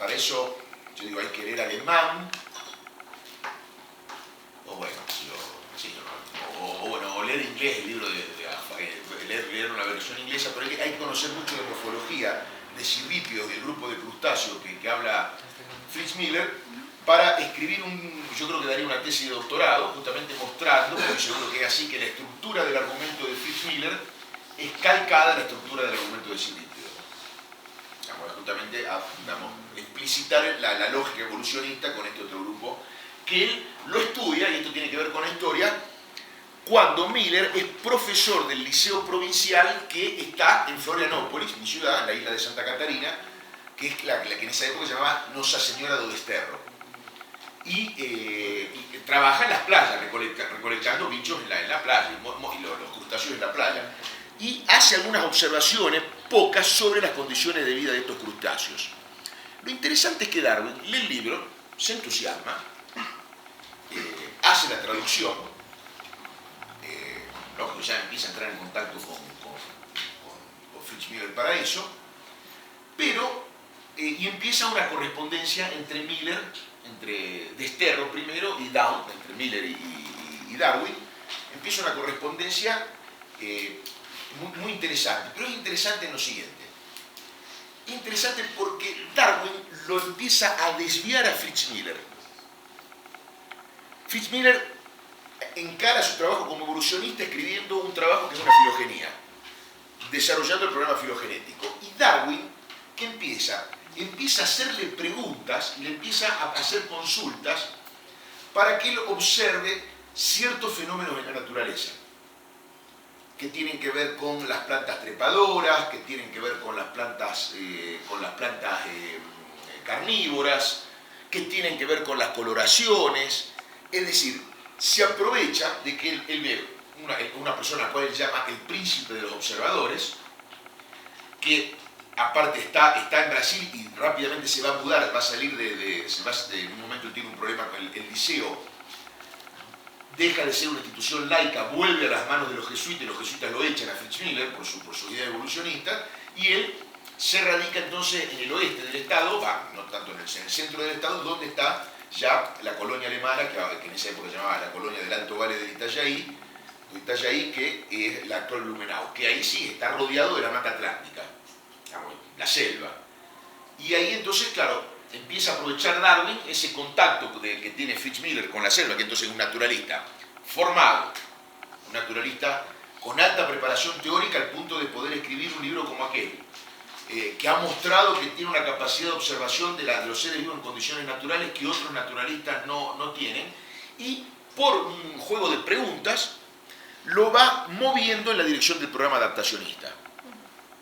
para eso, yo digo, hay que leer alemán, o bueno, o leer inglés, el libro leer una versión inglesa, pero hay que conocer mucho de morfología, de cirrípedos, del grupo de crustáceos que habla Fritz Miller, para escribir yo creo que daría una tesis de doctorado, justamente mostrando, porque seguro que es así, que la estructura del argumento de Fritz Miller es calcada a la estructura del argumento de cirrípedo. Justamente explicitar la lógica evolucionista con este otro grupo, que él lo estudia, y esto tiene que ver con la historia, cuando Miller es profesor del liceo provincial que está en Florianópolis, mi ciudad, en la isla de Santa Catarina, que es la que en esa época se llamaba Nossa Señora do Desterro. Y trabaja en las playas, recolectando bichos en la playa, y los crustáceos en la playa. Y hace algunas observaciones, pocas, sobre las condiciones de vida de estos crustáceos. Lo interesante es que Darwin lee el libro, se entusiasma, hace la traducción, ya empieza a entrar en contacto con Fritz Miller para eso, pero y empieza una correspondencia entre Desterro primero y Down, entre Miller y Darwin, empieza una correspondencia muy interesante, pero es interesante en lo siguiente. Interesante porque Darwin lo empieza a desviar a Fritz Miller. Fritz Miller encara su trabajo como evolucionista escribiendo un trabajo que es una filogenia, desarrollando el programa filogenético. Y Darwin, ¿qué empieza? Empieza a hacerle preguntas y le empieza a hacer consultas para que él observe ciertos fenómenos en la naturaleza, que tienen que ver con las plantas trepadoras, que tienen que ver con las plantas carnívoras, que tienen que ver con las coloraciones. Es decir, se aprovecha de que él ve una persona a la cual él llama el príncipe de los observadores, que aparte está en Brasil y rápidamente se va a mudar, va a salir en un momento él tiene un problema con el liceo, deja de ser una institución laica, vuelve a las manos de los jesuitas, y los jesuitas lo echan a Fritz Miller por su idea evolucionista, y él se radica entonces en el oeste del estado, no tanto en el centro del estado, donde está ya la colonia alemana, que en esa época se llamaba la colonia del Alto Valle del Itajaí, que es la actual Blumenau, que ahí sí está rodeado de la mata atlántica, la selva. Y ahí entonces, claro, empieza a aprovechar Darwin ese contacto que tiene Fritz Miller con la selva, que entonces es un naturalista formado, un naturalista con alta preparación teórica al punto de poder escribir un libro como aquel, que ha mostrado que tiene una capacidad de observación de los seres vivos en condiciones naturales que otros naturalistas no tienen, y por un juego de preguntas lo va moviendo en la dirección del programa adaptacionista.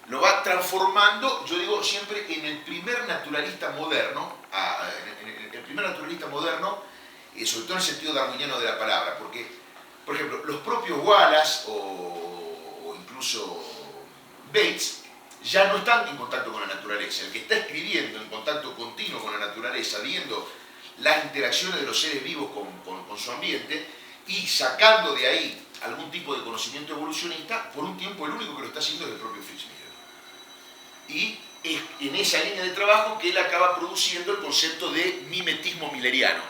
Lo va transformando, yo digo siempre, en el primer naturalista moderno, sobre todo en el sentido darwiniano de la palabra, porque, por ejemplo, los propios Wallace o incluso Bates ya no están en contacto con la naturaleza. El que está escribiendo en contacto continuo con la naturaleza, viendo las interacciones de los seres vivos con su ambiente y sacando de ahí algún tipo de conocimiento evolucionista, por un tiempo el único que lo está haciendo es el propio Fritz Miller. Y es en esa línea de trabajo que él acaba produciendo el concepto de mimetismo milleriano.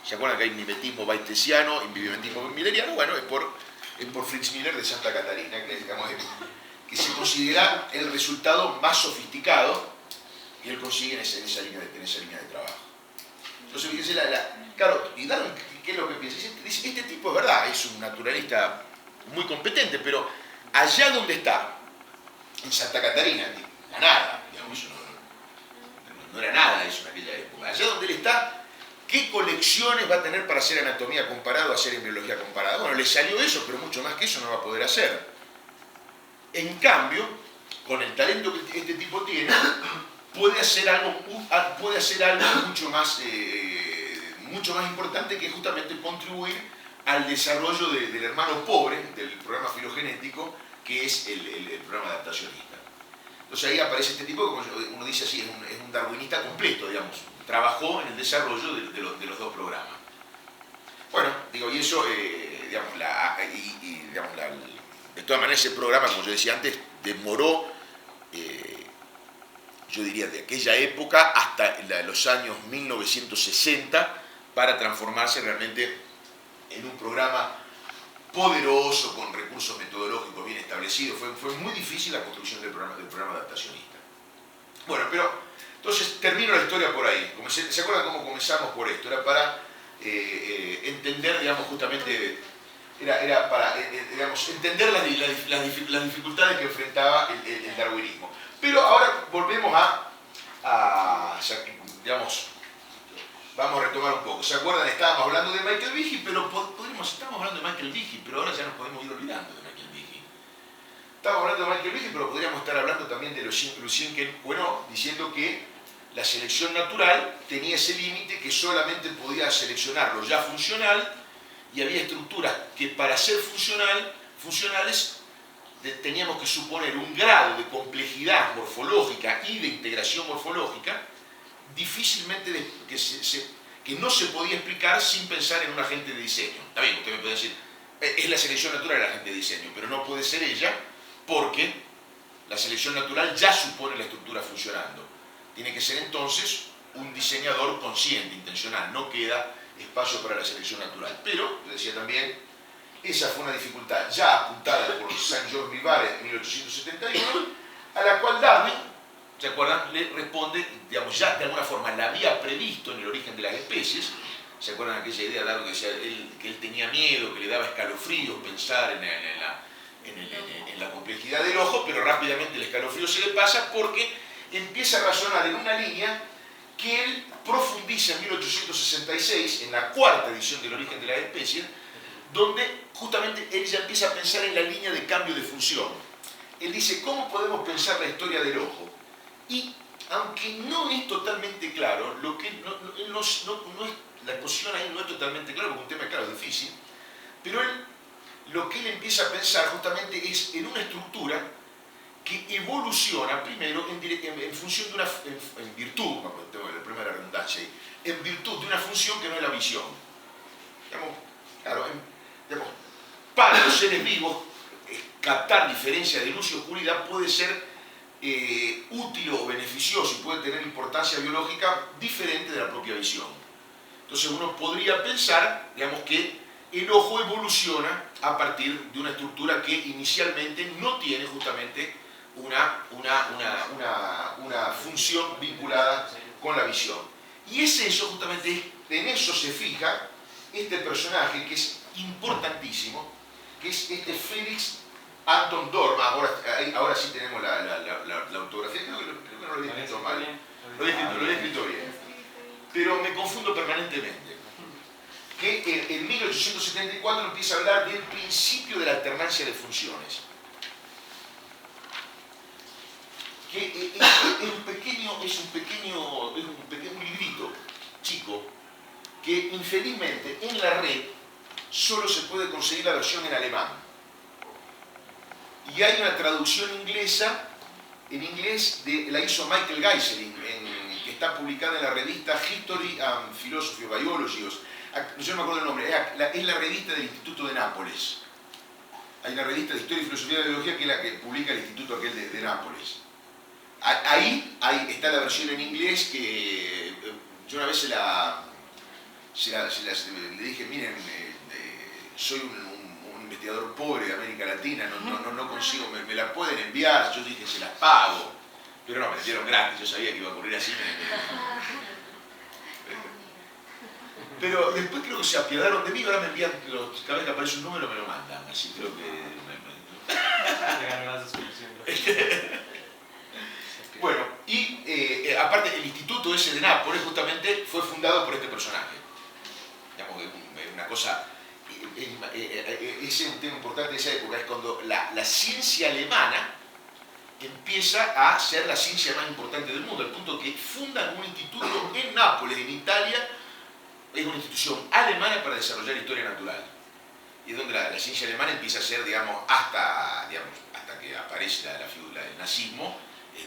¿Se acuerdan que hay mimetismo batesiano y mimetismo milleriano? Bueno, es por Fritz Miller de Santa Catarina, que se considera el resultado más sofisticado que él consigue en esa línea de trabajo. Entonces, fíjense, claro, y Darwin, ¿qué es lo que piensa? Dice, este tipo es verdad, es un naturalista muy competente, pero allá donde está, en Santa Catarina, la nada, digamos, no era nada eso en aquella época. Allá donde él está, ¿qué colecciones va a tener para hacer anatomía comparada o hacer embriología comparada? Bueno, le salió eso, pero mucho más que eso no va a poder hacer. En cambio, con el talento que este tipo tiene, puede hacer algo mucho más importante, que es justamente contribuir al desarrollo del hermano pobre del programa filogenético, que es el programa adaptacionista. Entonces ahí aparece este tipo, como uno dice así, es un darwinista completo, digamos. Trabajó en el desarrollo de los dos programas. Bueno, digo, y eso, de todas maneras, ese programa, como yo decía antes, demoró, yo yo diría de aquella época hasta los años 1960, para transformarse realmente en un programa poderoso, con recursos metodológicos bien establecidos. Fue muy difícil la construcción del programa adaptacionista. Bueno, pero entonces termino la historia por ahí. ¿Se acuerdan cómo comenzamos por esto? Era para entender, digamos, justamente, era para digamos, entender las dificultades que enfrentaba el darwinismo. Pero ahora volvemos digamos, vamos a retomar un poco. ¿Se acuerdan? Estábamos hablando de Michael Behe, pero estábamos hablando de Michael Behe, pero ahora ya nos podemos ir olvidando de Michael Behe. Estamos hablando de Michael Behe, pero podríamos estar hablando también de Lucien Queneau, diciendo que la selección natural tenía ese límite que solamente podía seleccionar lo ya funcional, y había estructuras que para ser funcionales teníamos que suponer un grado de complejidad morfológica y de integración morfológica difícilmente que no se podía explicar sin pensar en un agente de diseño. Está bien, usted me puede decir, es la selección natural el agente de diseño, pero no puede ser ella, porque la selección natural ya supone la estructura funcionando. Tiene que ser entonces un diseñador consciente, intencional, no queda espacio para la selección natural. Pero, le decía también, esa fue una dificultad ya apuntada por Saint-Georges Vivart en 1871, a la cual Darwin, ¿se acuerdan?, le responde, digamos, ya de alguna forma la había previsto en el origen de las especies. ¿Se acuerdan aquella idea, Darwin, que decía que él tenía miedo, que le daba escalofríos pensar en la complejidad del ojo, pero rápidamente el escalofrío se le pasa porque empieza a razonar en una línea que él profundiza en 1866, en la cuarta edición del origen de las especies, donde justamente él ya empieza a pensar en la línea de cambio de función. Él dice, ¿cómo podemos pensar la historia del ojo? Y aunque no es totalmente claro, la exposición ahí no es totalmente claro, porque un tema, claro, difícil, pero lo que él empieza a pensar justamente es en una estructura que evoluciona primero en función de una, en virtud, tengo el problema de la redundancia ahí, en virtud de una función que no es la visión. Digamos, claro, digamos, para los seres vivos, captar diferencia de luz y oscuridad puede ser útil o beneficioso y puede tener importancia biológica diferente de la propia visión. Entonces uno podría pensar, digamos, que el ojo evoluciona a partir de una estructura que inicialmente no tiene justamente una función vinculada con la visión. Y es eso, justamente, en eso se fija este personaje que es importantísimo, que es este Félix Anton Dorn. Ahora sí tenemos la ortografía, creo que no lo había escrito mal, lo había escrito bien, pero me confundo permanentemente. Que en 1874 empieza a hablar del principio de la alternancia de funciones. Que es un librito chico que infelizmente en la red solo se puede conseguir la versión en alemán. Y hay una traducción inglesa, en inglés, la hizo Michael Geiselin, que está publicada en la revista History and Philosophy of Biology. Yo no me acuerdo el nombre, es la revista del Instituto de Nápoles. Hay una revista de Historia y Filosofía de la Biología que es la que publica el Instituto aquel de Nápoles. Ahí está la versión en inglés que yo una vez le dije, miren, soy un investigador pobre de América Latina, no consigo, me la pueden enviar. Yo dije, se las pago, pero no, me la dieron gratis, yo sabía que iba a ocurrir así. Pero después creo que se apiadaron de mí, ahora me envían, cada vez que aparece un número me lo mandan, así creo que... Bueno, y aparte el instituto ese de Nápoles justamente fue fundado por este personaje. Digamos que una cosa, ese es un tema importante de esa época, es cuando la ciencia alemana empieza a ser la ciencia más importante del mundo, al punto que fundan un instituto en Nápoles, en Italia. Es una institución alemana para desarrollar historia natural. Y es donde la ciencia alemana empieza a ser, digamos, hasta que aparece la figura del nazismo,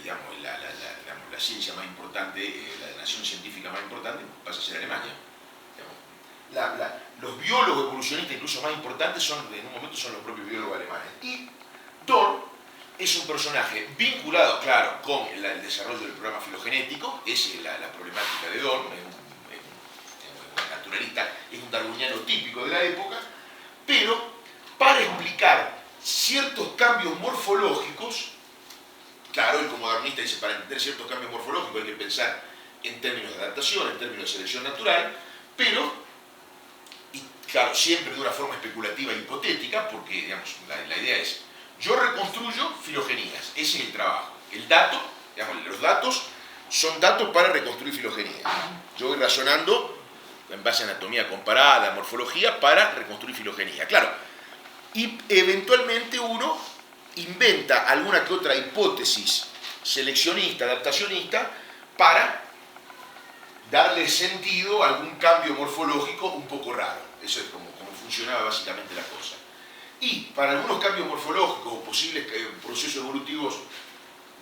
digamos, la ciencia más importante, la nación científica más importante pasa a ser Alemania. Digamos, los biólogos evolucionistas incluso más importantes en un momento son los propios biólogos alemanes. Y Dorn es un personaje vinculado, claro, con el desarrollo del programa filogenético, esa es la problemática de Dorn, es un naturalista, es un darwiniano típico de la época, pero para explicar ciertos cambios morfológicos, claro, él como darwinista dice, para entender ciertos cambios morfológicos hay que pensar en términos de adaptación, en términos de selección natural, pero, y claro, siempre de una forma especulativa e hipotética, porque digamos, la idea es, yo reconstruyo filogenías, ese es el trabajo. El dato, digamos, los datos son datos para reconstruir filogenías. Yo voy razonando en base a anatomía comparada, morfología, para reconstruir filogenía. Claro, y eventualmente uno inventa alguna que otra hipótesis seleccionista, adaptacionista, para darle sentido a algún cambio morfológico un poco raro. Eso es como funcionaba básicamente la cosa. Y para algunos cambios morfológicos o posibles procesos evolutivos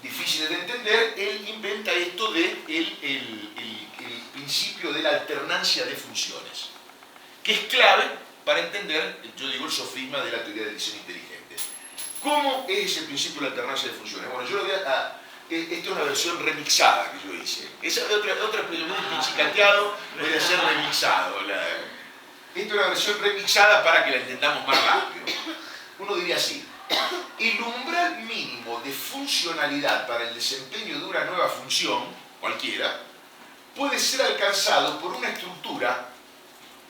difíciles de entender, él inventa esto de el principio de la alternancia de funciones, que es clave para entender, yo digo, el sofisma de la teoría del diseño inteligente. ¿Cómo es ese principio de la alternancia de funciones? Bueno, yo lo voy a... Esta es una versión remixada que yo hice. Esa es otra expresión, pichicateado, voy a ser remixado. Esta es una versión remixada para que la entendamos más rápido. Uno diría así: el umbral mínimo de funcionalidad para el desempeño de una nueva función, cualquiera, puede ser alcanzado por una estructura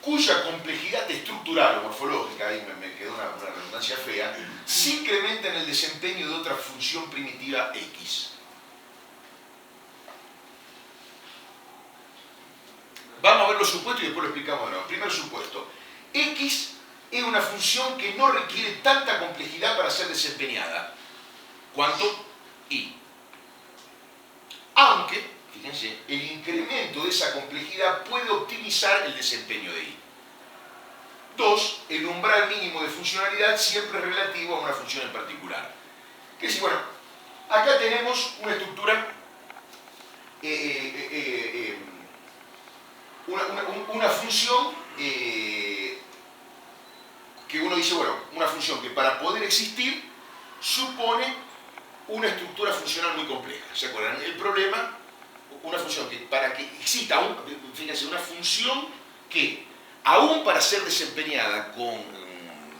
cuya complejidad estructural o morfológica, ahí me quedó una redundancia fea, se incrementa en el desempeño de otra función primitiva X. Vamos a ver los supuestos y después lo explicamos de nuevo. Primer supuesto: X es una función que no requiere tanta complejidad para ser desempeñada cuanto Y. Aunque, fíjense, el incremento de esa complejidad puede optimizar el desempeño de Y. 2. El umbral mínimo de funcionalidad siempre es relativo a una función en particular. Que es decir, bueno, acá tenemos una estructura, una función que uno dice, bueno, una función que para poder existir supone una estructura funcional muy compleja. ¿Se acuerdan? El problema, una función que para que exista, fíjense, una función que, aún para ser desempeñada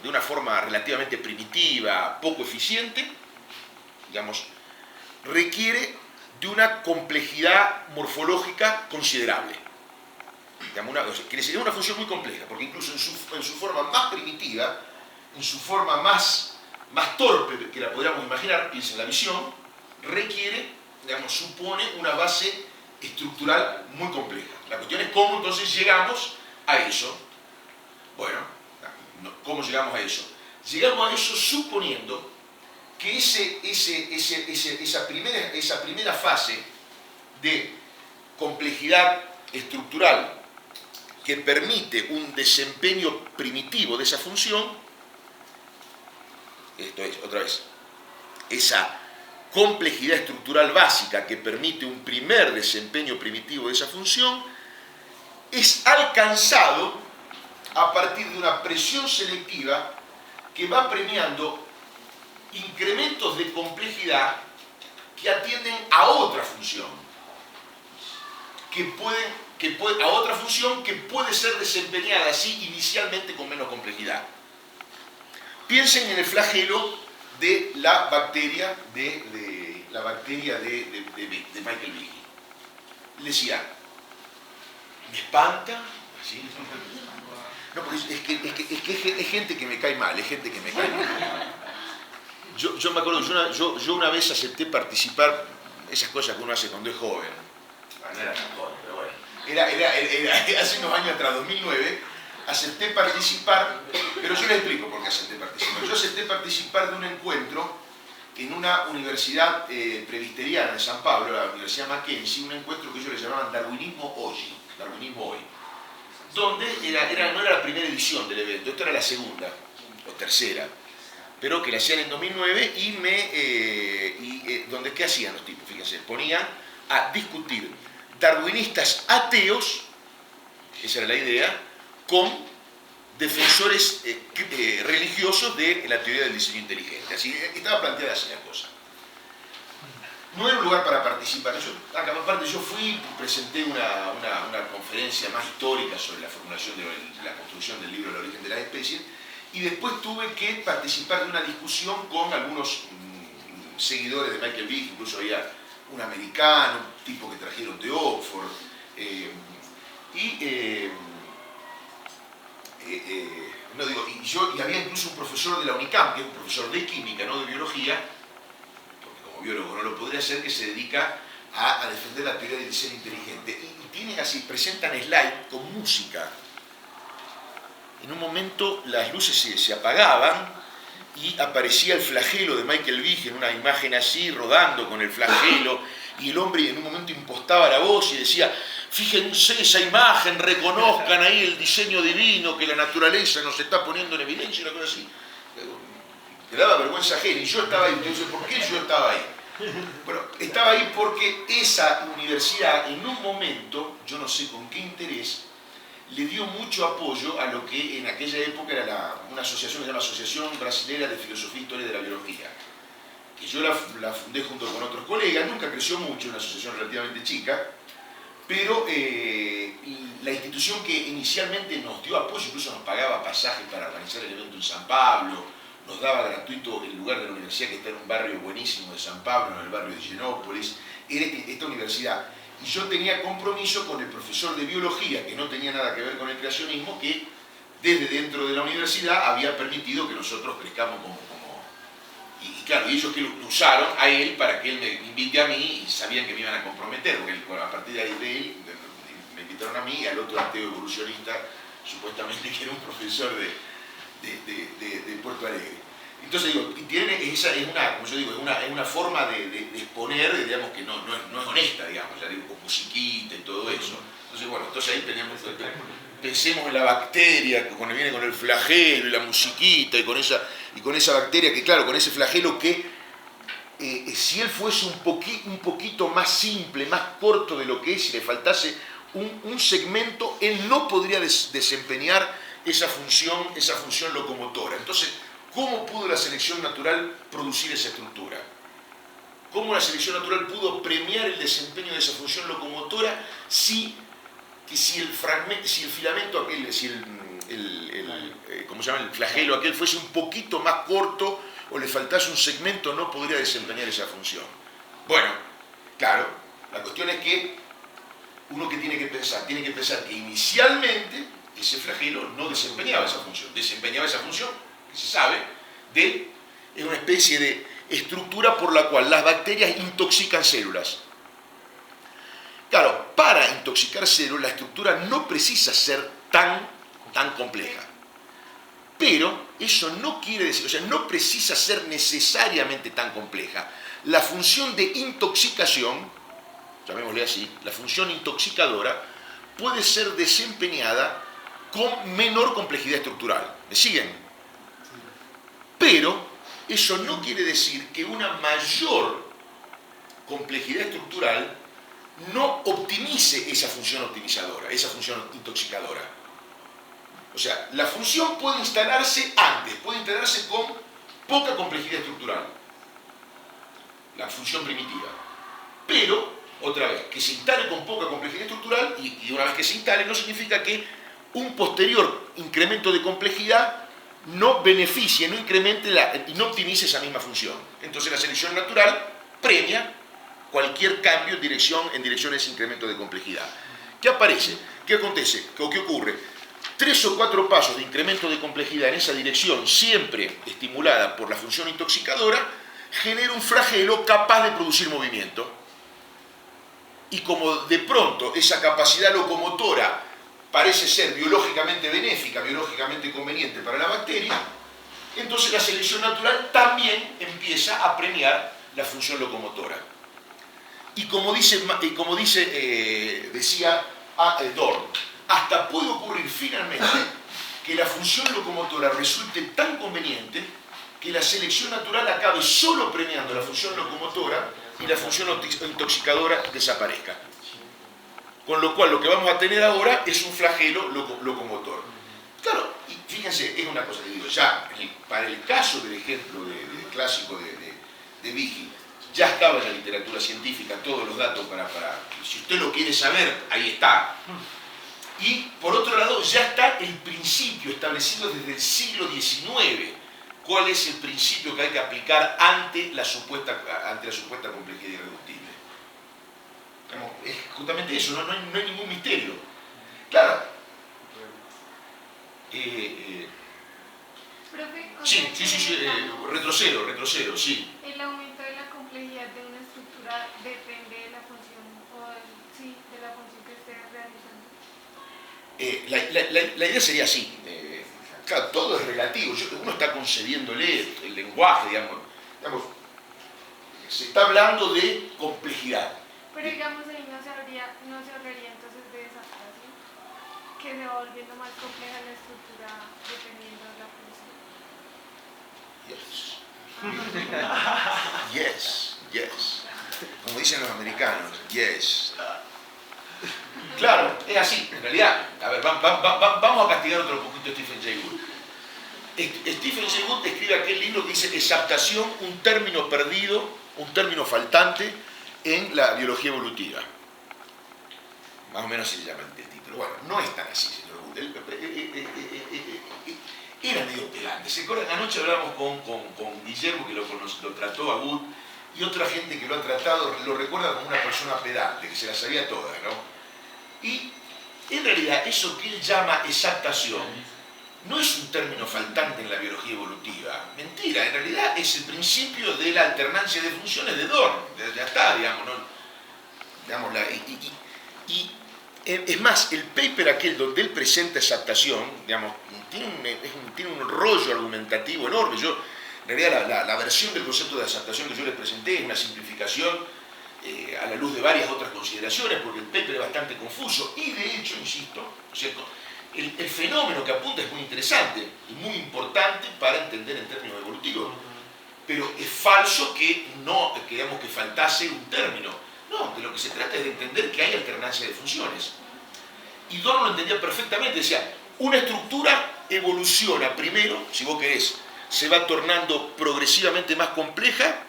de una forma relativamente primitiva, poco eficiente, digamos, requiere de una complejidad morfológica considerable. Digamos, quiere decir, es una función muy compleja, porque incluso en su forma más primitiva, en su forma más torpe que la podríamos imaginar, piensa en la visión, requiere, digamos, supone una base estructural muy compleja. La cuestión es cómo entonces llegamos a eso. Bueno, ¿cómo llegamos a eso? Llegamos a eso suponiendo que esa primera fase de complejidad estructural que permite un desempeño primitivo de esa función, esto es, otra vez, esa complejidad estructural básica que permite un primer desempeño primitivo de esa función, es alcanzado a partir de una presión selectiva que va premiando incrementos de complejidad que atienden a otra función, a otra función que puede ser desempeñada así inicialmente con menos complejidad. Piensen en el flagelo de la bacteria de Michael Behe. Le decía, me espanta, así. No, porque es gente que me cae mal, es gente que me cae mal. Yo me acuerdo, yo una vez acepté participar, esas cosas que uno hace cuando es joven. No era tan joven, pero bueno. Era hace unos años atrás, 2009, acepté participar, pero yo les explico por qué acepté participar. Yo acepté participar de un encuentro en una universidad presbiteriana de San Pablo, la Universidad Mackenzie, un encuentro que ellos le llamaban Darwinismo Hoy, donde no era la primera edición del evento, esto era la segunda o tercera, pero que la hacían en 2009 donde ¿qué hacían los tipos? Fíjense, ponían a discutir darwinistas ateos, esa era la idea, con defensores religiosos de la teoría del diseño inteligente. Así estaba planteada así la cosa. no era un lugar para participar. Aparte yo fui, presenté una conferencia más histórica sobre la formulación de la construcción del libro El origen de las especies, y después tuve que participar de una discusión con algunos seguidores de Michael Behe, incluso había un americano, un tipo que trajeron de Oxford, y había incluso un profesor de la UNICAM, que es un profesor de química, no de biología, porque como biólogo no lo podría hacer, que se dedica a defender la teoría del diseño inteligente. Y tienen así, presentan slide con música. En un momento las luces se apagaban y aparecía el flagelo de Michael Behe en una imagen así, rodando con el flagelo, y el hombre en un momento impostaba la voz y decía: fíjense esa imagen, reconozcan ahí el diseño divino que la naturaleza nos está poniendo en evidencia, y una cosa así. Te daba vergüenza ajena, y yo estaba ahí. Entonces, ¿por qué yo estaba ahí? Bueno, estaba ahí porque esa universidad, en un momento, yo no sé con qué interés, le dio mucho apoyo a lo que en aquella época era una asociación que se llama Asociación Brasilera de Filosofía e Historia de la Biología, que yo la fundé junto con otros colegas. Nunca creció mucho, una asociación relativamente chica, pero la institución que inicialmente nos dio apoyo, incluso nos pagaba pasajes para organizar el evento en San Pablo, nos daba gratuito el lugar de la universidad, que está en un barrio buenísimo de San Pablo, en el barrio de Higienópolis, era esta universidad. Y yo tenía compromiso con el profesor de biología, que no tenía nada que ver con el creacionismo, que desde dentro de la universidad había permitido que nosotros crezcamos y claro, y ellos que lo usaron a él para que él me invite a mí, y sabían que me iban a comprometer, porque a partir de ahí de él me invitaron a mí y al otro ateo evolucionista, supuestamente que era un profesor de Puerto Alegre. Entonces digo, esa es una, como yo digo, es una forma de exponer, digamos, que no es honesta, digamos, ya digo, con musiquita y todo eso. Entonces, bueno, ahí pensemos en la bacteria que cuando viene con el flagelo y la musiquita y con esa bacteria que, claro, con ese flagelo que si él fuese un poquito más simple, más corto de lo que es, si le faltase un segmento, él no podría desempeñar esa función locomotora. Entonces, ¿cómo pudo la selección natural producir esa estructura? ¿Cómo la selección natural pudo premiar el desempeño de esa función locomotora si el filamento aquel, ¿cómo se llama? El flagelo aquel fuese un poquito más corto o le faltase un segmento, no podría desempeñar esa función? Bueno, claro, la cuestión es que uno que tiene que pensar que inicialmente ese flagelo no desempeñaba esa función, desempeñaba esa función que se sabe es una especie de estructura por la cual las bacterias intoxican células. Claro, para intoxicar células la estructura no precisa ser tan compleja. Pero eso no quiere decir, o sea, no precisa ser necesariamente tan compleja. La función de intoxicación, llamémosle así, la función intoxicadora, puede ser desempeñada con menor complejidad estructural. ¿Me siguen? Pero eso no quiere decir que una mayor complejidad estructural no optimice esa función optimizadora, esa función intoxicadora. O sea, la función puede instalarse antes, puede instalarse con poca complejidad estructural, la función primitiva. Pero, otra vez, que se instale con poca complejidad estructural, y una vez que se instale, no significa que un posterior incremento de complejidad no beneficie, no incremente y no optimice esa misma función. Entonces la selección natural premia cualquier cambio en dirección a ese incremento de complejidad. ¿Qué aparece? ¿Qué acontece? ¿Qué ocurre? 3 o 4 pasos de incremento de complejidad en esa dirección, siempre estimulada por la función intoxicadora, genera un flagelo capaz de producir movimiento. Y como de pronto esa capacidad locomotora parece ser biológicamente benéfica, biológicamente conveniente para la bacteria, entonces la selección natural también empieza a premiar la función locomotora. Y como decía Dorn, hasta puede ocurrir finalmente que la función locomotora resulte tan conveniente que la selección natural acabe solo premiando la función locomotora y la función intoxicadora desaparezca. Con lo cual lo que vamos a tener ahora es un flagelo locomotor. Claro, y fíjense, es una cosa que digo, ya para el caso del ejemplo clásico de Behe, ya estaba en la literatura científica, todos los datos si usted lo quiere saber, ahí está. Y por otro lado, ya está el principio establecido desde el siglo XIX. ¿Cuál es el principio que hay que aplicar ante la supuesta complejidad irreductible? Es justamente eso, no hay ningún misterio. Claro. Profe, Sí, retrocedo, sí. El aumento de la complejidad de una estructura depende de la función de la función que esté realizando. La idea sería así. Claro, todo es relativo. Uno está concediéndole el lenguaje, digamos. Se está hablando de complejidad. Pero digamos ahí no se hablaría entonces de esa frase, que se va volviendo más compleja la estructura dependiendo de la función. Yes. Como dicen los americanos, yes. Claro, es así, en realidad. A ver, vamos a castigar otro poquito a Stephen Jay Gould. Stephen Jay Gould escribe aquel libro que dice exaptación, un término perdido, un término faltante en la biología evolutiva. Más o menos se llama el título. Bueno, no es tan así, señor Gould. Era medio pegante. ¿Se acuerdan? Anoche hablamos con Guillermo, que lo trató a Gould, y otra gente que lo ha tratado lo recuerda como una persona pedante, que se las sabía todas, ¿no? Y en realidad eso que él llama exaptación no es un término faltante en la biología evolutiva. Mentira, en realidad es el principio de la alternancia de funciones de Dorn. Ya está, digamos, ¿no? Es más, el paper aquel donde él presenta exaptación, digamos, tiene un rollo argumentativo enorme. En realidad la versión del concepto de exaptación que yo les presenté es una simplificación a la luz de varias otras consideraciones, porque el paper es bastante confuso y de hecho, insisto, ¿no es cierto?, el fenómeno que apunta es muy interesante y muy importante para entender en términos evolutivos, pero es falso que faltase un término. No, de lo que se trata es de entender que hay alternancia de funciones. Y Dorn lo entendía perfectamente, decía, una estructura evoluciona primero, si vos querés, se va tornando progresivamente más compleja,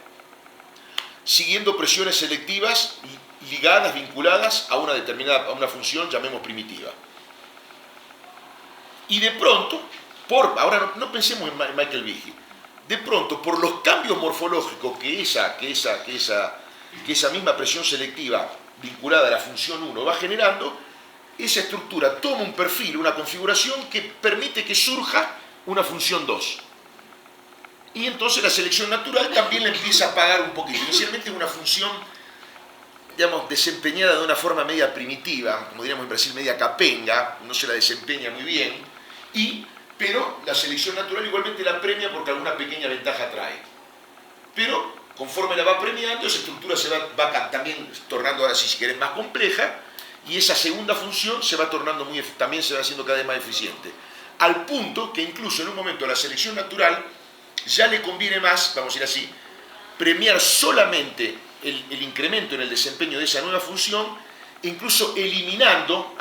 siguiendo presiones selectivas vinculadas a una función, llamemos primitiva. Y de pronto, ahora no pensemos en Michael Behe, de pronto, por los cambios morfológicos que esa misma presión selectiva vinculada a la función 1 va generando, esa estructura toma un perfil, una configuración que permite que surja una función 2. Y entonces la selección natural también le empieza a pagar un poquito. Inicialmente es una función, digamos, desempeñada de una forma media primitiva, como diríamos en Brasil, media capenga, no se la desempeña muy bien, pero la selección natural igualmente la premia porque alguna pequeña ventaja trae. Pero conforme la va premiando, esa estructura se va también tornando, ahora si querés, más compleja, y esa segunda función se va tornando también se va haciendo cada vez más eficiente. Al punto que incluso en un momento la selección natural ya le conviene más, vamos a ir así, premiar solamente el incremento en el desempeño de esa nueva función, incluso eliminando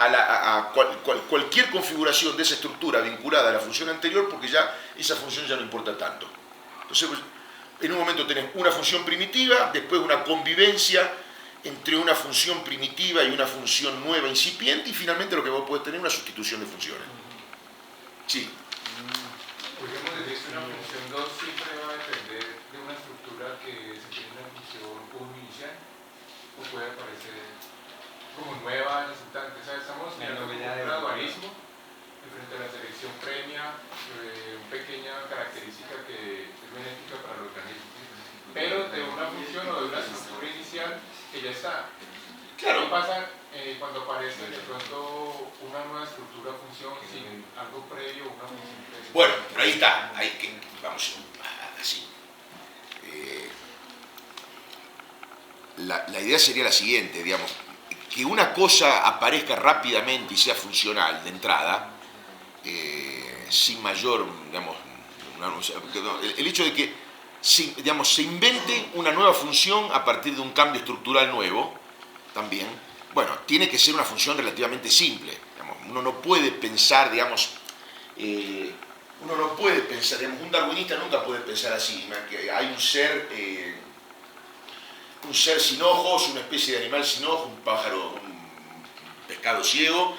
cualquier configuración de esa estructura vinculada a la función anterior, porque ya esa función ya no importa tanto. Entonces, pues, en un momento tenés una función primitiva, después una convivencia entre una función primitiva y una función nueva incipiente, y finalmente lo que vos podés tener es una sustitución de funciones. Sí. Podríamos decir que una función 2 siempre va a depender de una estructura que se tiene una función 1 inicial, o puede aparecer como nueva resultante. O sea, estamos viendo un gradualismo frente a la selección premia, una pequeña característica que es benéfica para el organismo, pero de una función o de una estructura inicial que ya está. Claro. ¿Qué pasa cuando aparece de pronto una nueva estructura función sin algo previo, una función previa? Bueno, pero ahí está, vamos así. La idea sería la siguiente, digamos, que una cosa aparezca rápidamente y sea funcional de entrada, sin mayor, digamos, el hecho de que se invente una nueva función a partir de un cambio estructural nuevo, también, bueno, tiene que ser una función relativamente simple. Digamos, uno no puede pensar, un darwinista nunca puede pensar así, que hay un ser un ser sin ojos, una especie de animal sin ojos, un pájaro, un pescado ciego,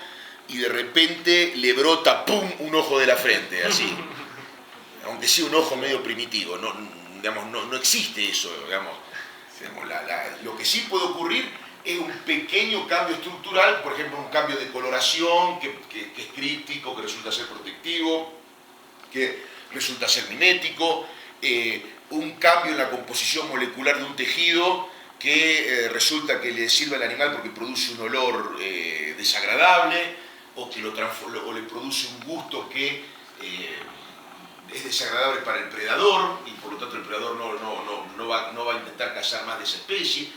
y de repente le brota, ¡pum!, un ojo de la frente, así. Aunque sea un ojo medio primitivo, no existe eso, digamos. Lo que sí puede ocurrir es un pequeño cambio estructural, por ejemplo, un cambio de coloración que es críptico, que resulta ser protectivo, que resulta ser mimético, un cambio en la composición molecular de un tejido que resulta que le sirve al animal porque produce un olor desagradable o que o le produce un gusto que es desagradable para el predador y por lo tanto el predador no va a intentar cazar más de esa especie.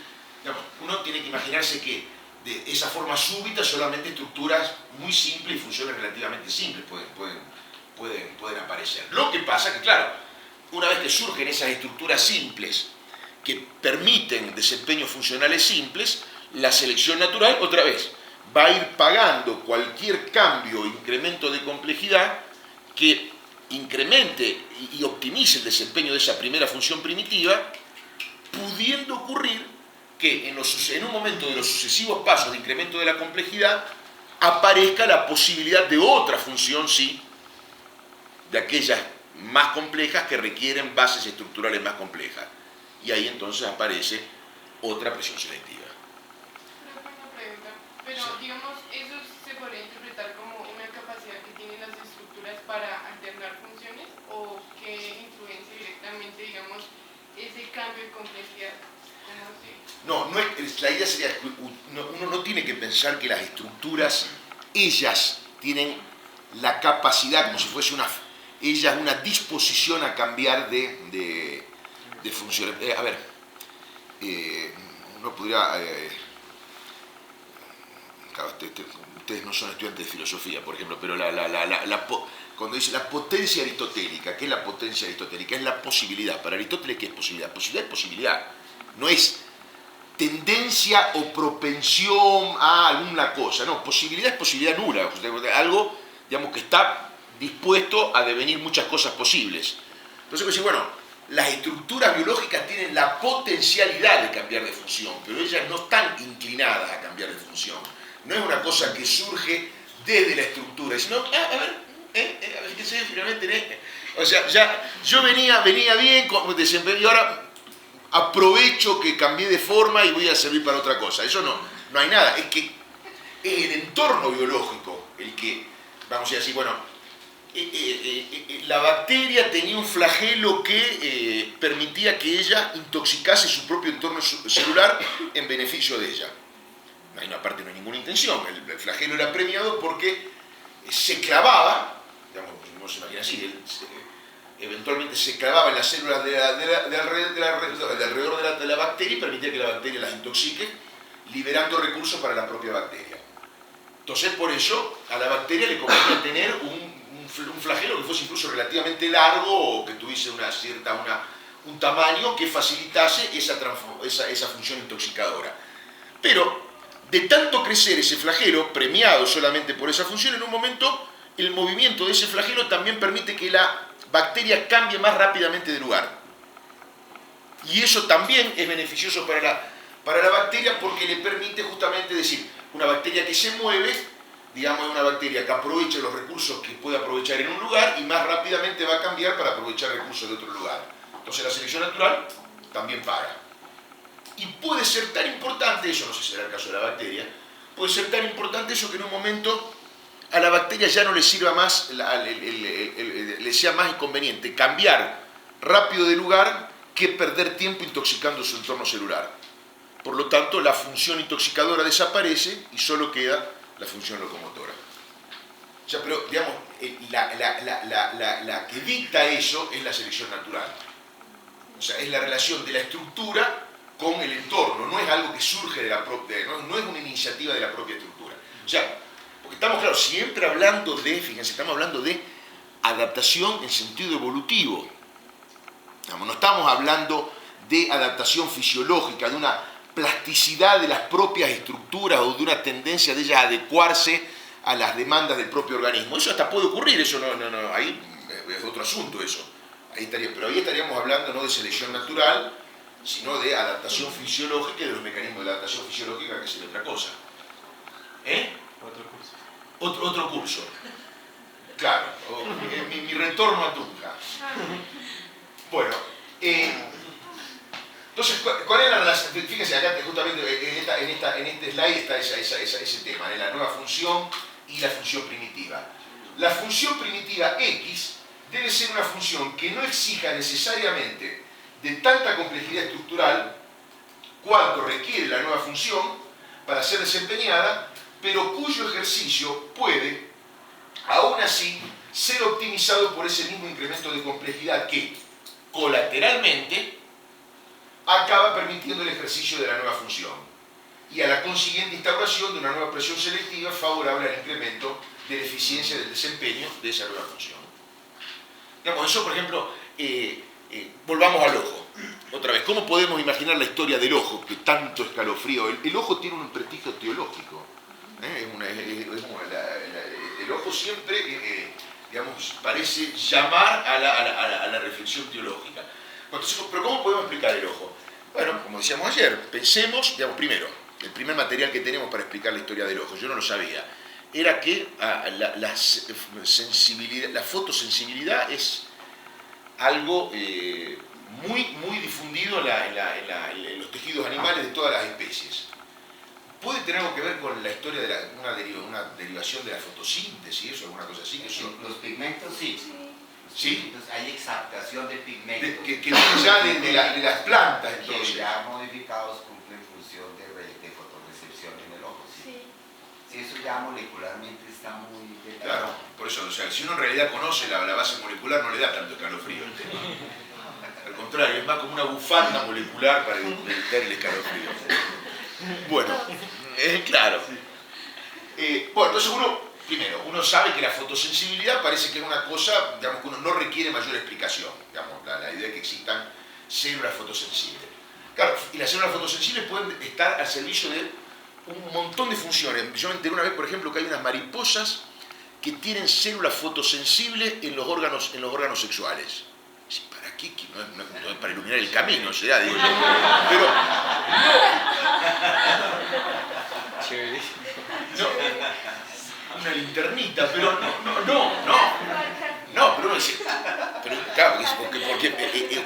Digamos, uno tiene que imaginarse que de esa forma súbita solamente estructuras muy simples y funciones relativamente simples pueden aparecer. Lo que pasa que, claro, una vez que surgen esas estructuras simples que permiten desempeños funcionales simples, la selección natural, otra vez, va a ir pagando cualquier cambio o incremento de complejidad que incremente y optimice el desempeño de esa primera función primitiva, pudiendo ocurrir que en un momento de los sucesivos pasos de incremento de la complejidad aparezca la posibilidad de otra función, sí, de aquellas más complejas que requieren bases estructurales más complejas. Y ahí entonces aparece otra presión selectiva. Una pregunta, pero Sí. digamos, ¿eso se podría interpretar como una capacidad que tienen las estructuras para alternar funciones o que influencia directamente, digamos, ese cambio de complejidad? La idea sería, uno no tiene que pensar que las estructuras, ellas tienen la capacidad, como si fuese una disposición a cambiar de funciones. Uno podría, claro, ustedes no son estudiantes de filosofía, por ejemplo, pero cuando dice la potencia aristotélica, ¿qué es la potencia aristotélica? Es la posibilidad. Para Aristóteles, ¿qué es posibilidad? Posibilidad es posibilidad. No es tendencia o propensión a alguna cosa, no, posibilidad es posibilidad nula, algo, digamos, que está dispuesto a devenir muchas cosas posibles. Entonces, pues, bueno, las estructuras biológicas tienen la potencialidad de cambiar de función, pero ellas no están inclinadas a cambiar de función. No es una cosa que surge desde la estructura, sino, a ver qué se ve finalmente. O sea, ya yo venía bien con desempeño y ahora aprovecho que cambié de forma y voy a servir para otra cosa. Eso no hay nada. Es que es el entorno biológico el que, vamos a decir, bueno, la bacteria tenía un flagelo que permitía que ella intoxicase su propio entorno celular en beneficio de ella. Aparte no hay ninguna intención. El flagelo era premiado porque se clavaba, digamos, no se imagina así, eventualmente se clavaba en las células de alrededor de la bacteria y permitía que la bacteria las intoxique, liberando recursos para la propia bacteria. Entonces, por eso, a la bacteria le convenía tener un flagelo que fuese incluso relativamente largo o que tuviese un tamaño que facilitase esa función intoxicadora. Pero, de tanto crecer ese flagelo, premiado solamente por esa función, en un momento el movimiento de ese flagelo también permite que la bacteria cambie más rápidamente de lugar. Y eso también es beneficioso para la bacteria porque le permite justamente decir, una bacteria que se mueve, digamos, es una bacteria que aprovecha los recursos que puede aprovechar en un lugar y más rápidamente va a cambiar para aprovechar recursos de otro lugar. Entonces la selección natural también paga. Y puede ser tan importante, eso no sé si será el caso de la bacteria, puede ser tan importante eso que en un momento a la bacteria ya no le sirva más, le sea más inconveniente cambiar rápido de lugar que perder tiempo intoxicando su entorno celular. Por lo tanto, la función intoxicadora desaparece y solo queda la función locomotora. O sea, pero, digamos, la que dicta eso es la selección natural. O sea, es la relación de la estructura con el entorno, no es algo que surge de no es una iniciativa de la propia estructura. O sea, porque estamos, claro, siempre hablando fíjense, estamos hablando de adaptación en sentido evolutivo. No estamos hablando de adaptación fisiológica, de una plasticidad de las propias estructuras o de una tendencia de ellas a adecuarse a las demandas del propio organismo. Eso hasta puede ocurrir, eso ahí es otro asunto eso. Pero ahí estaríamos hablando no de selección natural, sino de adaptación fisiológica y de los mecanismos de adaptación fisiológica, que sería otra cosa. Otro curso. Otro curso. Claro, mi retorno a Tunja. Bueno, entonces, ¿cuál era la? Fíjense, acá justamente en este slide está ese tema, de la nueva función y la función primitiva. La función primitiva X debe ser una función que no exija necesariamente de tanta complejidad estructural cuanto requiere la nueva función para ser desempeñada, pero cuyo ejercicio puede, aún así, ser optimizado por ese mismo incremento de complejidad que, colateralmente, acaba permitiendo el ejercicio de la nueva función y a la consiguiente instauración de una nueva presión selectiva favorable al incremento de la eficiencia del desempeño de esa nueva función. Digamos, eso, por ejemplo, volvamos al ojo. Otra vez, ¿cómo podemos imaginar la historia del ojo, que tanto escalofrío? El ojo tiene un prestigio teológico. El ojo siempre, digamos, parece llamar a la reflexión teológica. Entonces, ¿pero cómo podemos explicar el ojo? Bueno, como decíamos ayer, pensemos, digamos, primero, el primer material que tenemos para explicar la historia del ojo, yo no lo sabía, era que la fotosensibilidad es algo muy difundido en los tejidos animales de todas las especies. ¿Puede tener algo que ver con la historia de una derivación de la fotosíntesis o alguna cosa así? Que son... Los pigmentos sí. ¿Sí? Entonces hay exaptación de pigmentos. Que vienen ya de las plantas, entonces. Que ya modificados cumplen función de fotorrecepción en el ojo. Sí. Sí, eso ya molecularmente está muy detallado. Claro, por eso, o sea, si uno en realidad conoce la base molecular no le da tanto escalofrío. Al contrario, es más como una bufanda molecular para evitar el escalofrío. Bueno, claro. Bueno, entonces primero, uno sabe que la fotosensibilidad parece que es una cosa, digamos, que uno no requiere mayor explicación, digamos, la idea de que existan células fotosensibles. Claro, y las células fotosensibles pueden estar al servicio de un montón de funciones. Yo me enteré una vez, por ejemplo, que hay unas mariposas que tienen células fotosensibles en los órganos sexuales. ¿Para qué? No es para iluminar el camino, será, digo yo. Pero Chévere. una linternita, pero no, pero uno dice, pero claro, porque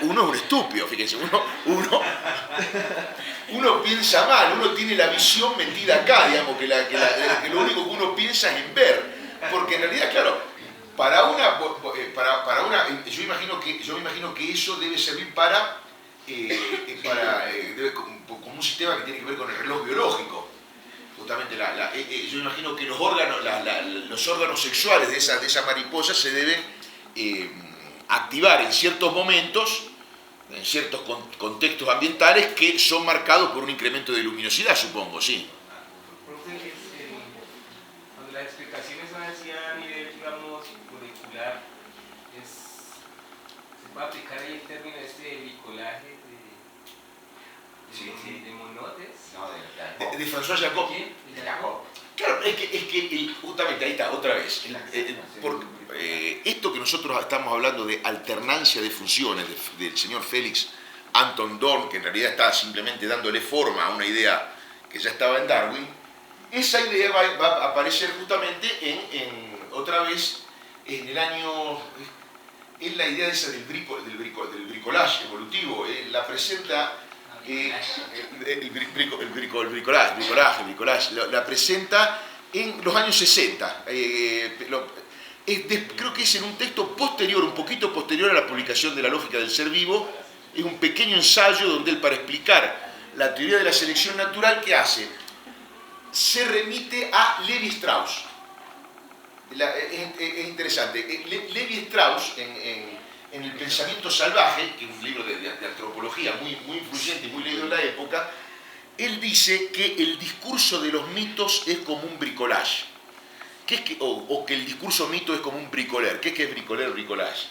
uno es un estúpido, fíjense, uno piensa mal, uno tiene la visión metida acá, digamos, que lo único que uno piensa es en ver, porque en realidad, claro, para una, yo imagino que eso debe servir como un sistema que tiene que ver con el reloj biológico. Justamente yo imagino que los órganos sexuales de esa mariposa se deben activar en ciertos momentos, en ciertos contextos ambientales que son marcados por un incremento de luminosidad, supongo, sí. Cuando las explicaciones son así a nivel, digamos, molecular, se puede aplicar ahí el término de bricolaje de monotes. No, De François Jacob. de Jacob. Claro, es que justamente ahí está, otra vez. Esto que nosotros estamos hablando de alternancia de funciones del señor Félix Anton Dorn, que en realidad está simplemente dándole forma a una idea que ya estaba en Darwin, esa idea va a aparecer justamente otra vez en el año... Es la idea esa del bricolage evolutivo, la presenta... el bricolaje, la presenta en los años 60. Creo que es en un texto posterior, un poquito posterior a la publicación de La lógica del ser vivo. Es un pequeño ensayo donde él, para explicar la teoría de la selección natural, ¿qué hace? Se remite a Levi Strauss. Es interesante. Levi Strauss, en El pensamiento salvaje, que es un libro de antropología muy influyente y muy leído en la época, él dice que el discurso de los mitos es como un bricolage. O que el discurso mito es como un bricoler. ¿Qué es bricolage?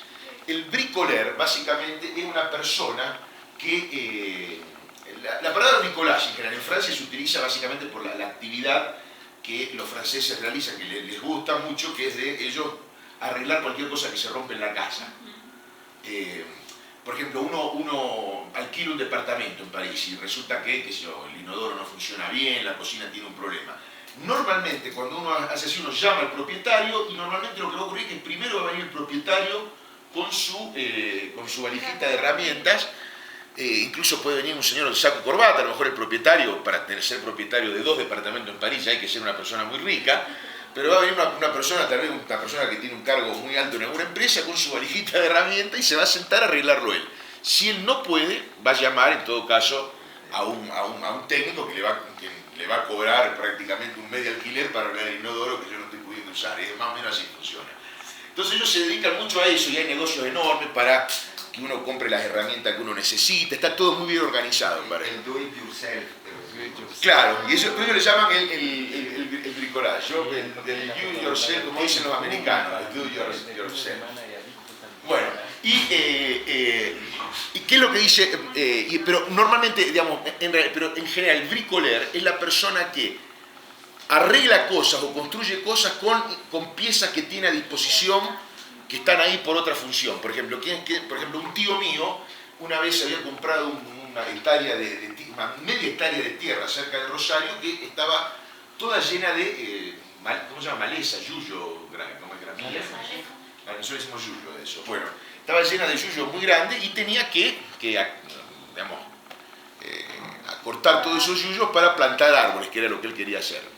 El bricoler, básicamente, es una persona que... la palabra bricolage, en general, en Francia se utiliza básicamente por la actividad que los franceses realizan, que les gusta mucho, que es de ellos arreglar cualquier cosa que se rompe en la casa. por ejemplo, uno alquila un departamento en París y resulta que, qué sé yo, el inodoro no funciona bien, la cocina tiene un problema. Normalmente cuando uno hace así, uno llama al propietario y normalmente lo que va a ocurrir es que primero va a venir el propietario con su valijita de herramientas. Incluso puede venir un señor de saco y corbata, a lo mejor el propietario, para ser propietario de 2 departamentos en París, hay que ser una persona muy rica, pero va a venir una persona, tal vez una persona que tiene un cargo muy alto en alguna empresa, con su valijita de herramientas y se va a sentar a arreglarlo él. Si él no puede, va a llamar en todo caso a un técnico que le va a cobrar prácticamente un medio alquiler para hablar del inodoro que yo no estoy pudiendo usar, y más o menos así funciona. Entonces ellos se dedican mucho a eso y hay negocios enormes para que uno compre las herramientas que uno necesita, está todo muy bien organizado. El do it yourself. Claro, y eso ellos le llaman el bricolage, del do yourself, como dicen los americanos, el do yourself. Bueno, y qué es lo que dice, pero normalmente, digamos, pero en general el bricoleur es la persona que arregla cosas o construye cosas con piezas que tiene a disposición, que están ahí por otra función. Por ejemplo, un tío mío una vez había comprado una media hectárea de tierra cerca de Rosario que estaba toda llena de, ¿cómo se llama? Maleza, yuyo, ¿cómo es gramilla? Nosotros decimos yuyo de eso. Bueno, estaba llena de yuyo muy grande y tenía que digamos, acortar todos esos yuyos para plantar árboles, que era lo que él quería hacer.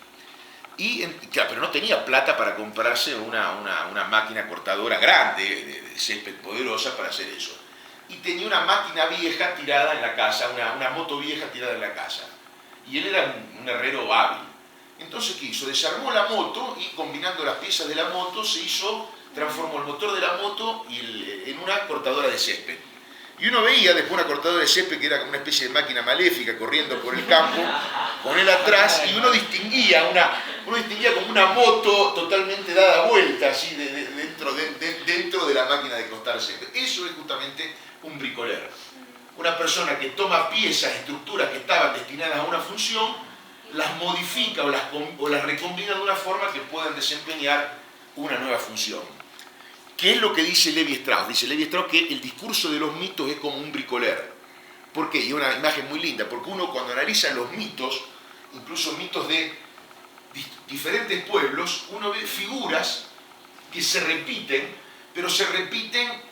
Claro, pero no tenía plata para comprarse una máquina cortadora grande, de césped poderosa para hacer eso. Y tenía una máquina vieja tirada en la casa, una moto vieja tirada en la casa. Y él era un herrero hábil. Entonces, ¿qué hizo? Desarmó la moto y combinando las piezas de la moto transformó el motor de la moto en una cortadora de césped. Y uno veía después una cortadora de césped que era como una especie de máquina maléfica corriendo por el campo, con él atrás, y uno distinguía como una moto totalmente dada vuelta, así dentro de la máquina de cortar césped. Eso es justamente un bricoleur. Una persona que toma piezas, estructuras que estaban destinadas a una función, las modifica o las recombina de una forma que puedan desempeñar una nueva función. ¿Qué es lo que dice Lévi-Strauss? Dice Lévi-Strauss que el discurso de los mitos es como un bricoleur. ¿Por qué? Y una imagen muy linda, porque uno cuando analiza los mitos, incluso mitos de diferentes pueblos, uno ve figuras que se repiten, pero se repiten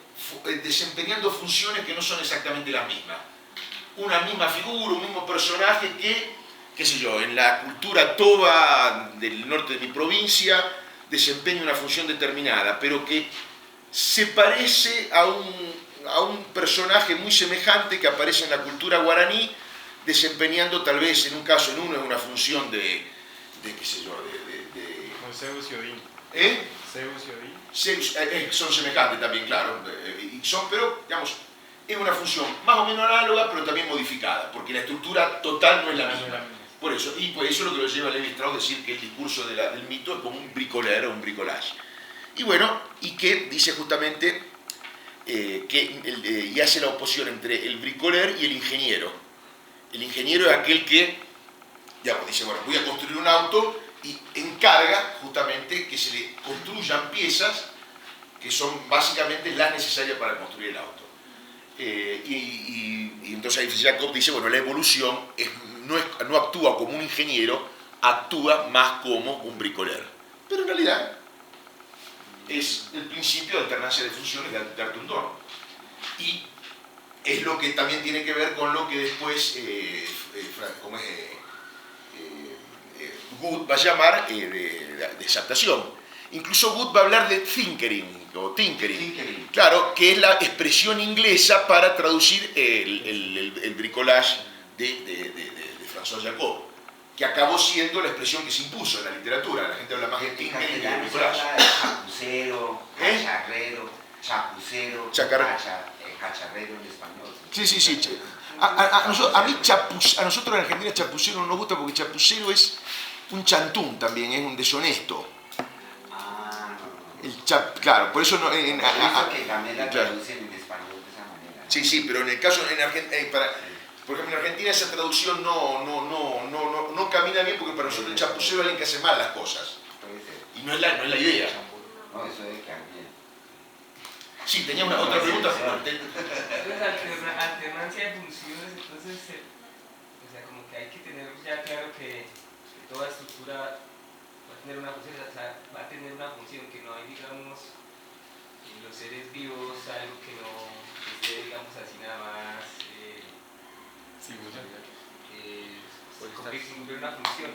desempeñando funciones que no son exactamente las mismas. Una misma figura, un mismo personaje que, qué sé yo, en la cultura toba del norte de mi provincia desempeña una función determinada, pero que se parece a un personaje muy semejante que aparece en la cultura guaraní, desempeñando tal vez, en uno es una función de qué sé yo, Como Zeus y Odín. Zeus y Odín. Son semejantes también, claro, pero digamos, es una función más o menos análoga, pero también modificada, porque la estructura total no es la misma. Por eso, y por eso es lo que lo lleva a Lévi-Strauss a decir que el discurso del mito es como un bricoleur o un bricolage. Y bueno, y que dice justamente y hace la oposición entre el bricoleur y el ingeniero. El ingeniero es aquel que, digamos, dice, bueno, voy a construir un auto y encarga justamente que se le construyan piezas que son básicamente las necesarias para construir el auto. Y entonces ahí Jacob dice, bueno, la evolución no actúa como un ingeniero, actúa más como un bricoleur. Pero en realidad es el principio de alternancia de funciones de Arthur Dorn. Y es lo que también tiene que ver con lo que después Good va a llamar de exaltación. Incluso Good va a hablar de tinkering, claro, que es la expresión inglesa para traducir el bricolage de François Jacob, que acabó siendo la expresión que se impuso en la literatura. La gente habla más de tinkering que de bricolage. Chapucero, cacharrero, cacharrero en español. Sí. A nosotros en Argentina chapucero no nos gusta porque chapucero es un chantún también, es un deshonesto. Claro, por eso no. Por eso que también la traducen en español de esa manera. Sí, pero en el caso por ejemplo, en Argentina esa traducción no camina bien porque para nosotros el chapucero es alguien que hace mal las cosas. Y no es la idea. No, eso debe quedar bien. Sí, tenía una otra pregunta. Entonces, alternancia de funciones, entonces, o sea, como que hay que tener ya claro que toda estructura va a tener una función, o sea, va a tener una función, que no hay, digamos, en los seres vivos algo que no esté, digamos así, nada más cumplir una función.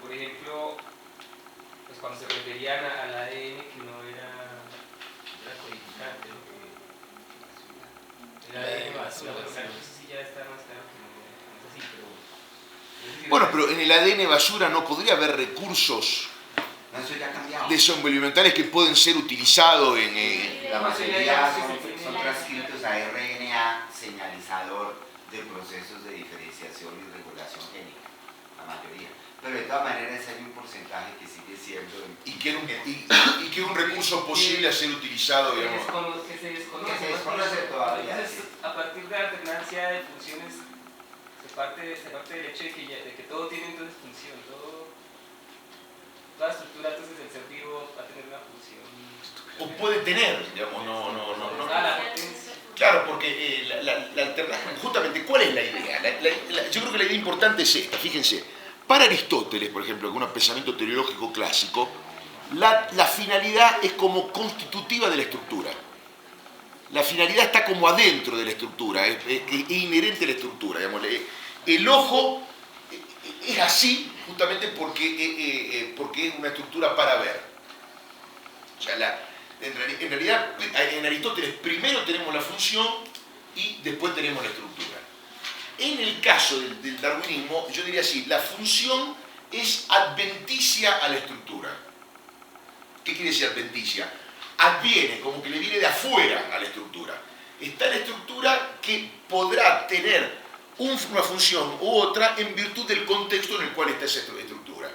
Por ejemplo, pues cuando se referían al ADN, que no era codificante, ¿no? El ADN basura, bueno, claro, eso sí ya está más claro que no es así, pero... Bueno, pero en el ADN basura no podría haber recursos desenvolvimentales que pueden ser utilizados en... La mayoría son transcritos a RNA señalizador de procesos de diferenciación y regulación génica, la mayoría. Pero de todas maneras hay un porcentaje que sigue siendo... Y que es un recurso posible a ser utilizado, digamos... Que se desconoce todavía. Entonces, a partir de la alternancia de funciones, se parte del hecho de que todo tiene entonces función, toda estructura, entonces el ser vivo va a tener una función. O puede tener, digamos, no. Claro, porque la alternancia, justamente, ¿cuál es la idea? Yo creo que la idea importante es esta, fíjense. Para Aristóteles, por ejemplo, con un pensamiento teleológico clásico, la finalidad es como constitutiva de la estructura. La finalidad está como adentro de la estructura, es inherente a la estructura. Digamos. El ojo es así justamente porque es una estructura para ver. O sea, en realidad, en Aristóteles primero tenemos la función y después tenemos la estructura. En el caso del darwinismo, yo diría así, la función es adventicia a la estructura. ¿Qué quiere decir adventicia? Adviene, como que le viene de afuera a la estructura. Está la estructura que podrá tener una función u otra en virtud del contexto en el cual está esa estructura.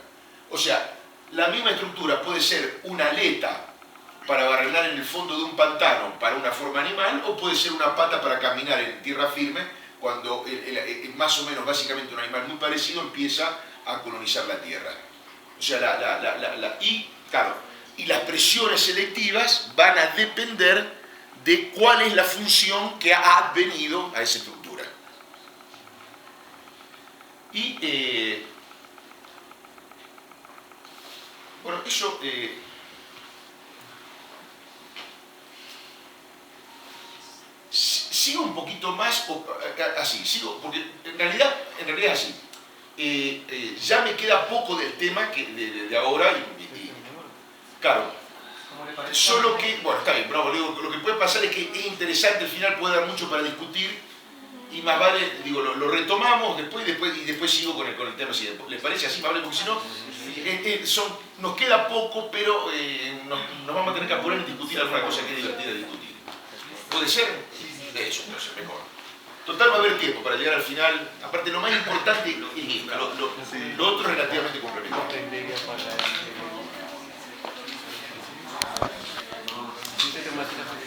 O sea, la misma estructura puede ser una aleta para barrenar en el fondo de un pantano para una forma animal, o puede ser una pata para caminar en tierra firme cuando más o menos básicamente un animal muy parecido empieza a colonizar la tierra. O sea, y las presiones selectivas van a depender de cuál es la función que ha advenido a esa estructura. Y bueno, eso sigo un poquito más así, sigo, porque en realidad es así. Ya me queda poco del tema de ahora claro, solo que, bueno, está bien, bravo, lo que puede pasar es que es interesante, al final puede dar mucho para discutir y más vale, digo, lo retomamos después y después sigo con el tema, si les parece así, más vale, porque si no, nos queda poco, pero nos vamos a tener que apurar en discutir alguna cosa que es divertida de discutir. ¿Puede ser? Eso, entonces, mejor. Total, va a haber tiempo para llegar al final. Aparte, lo más importante es esto, lo otro es relativamente complementario.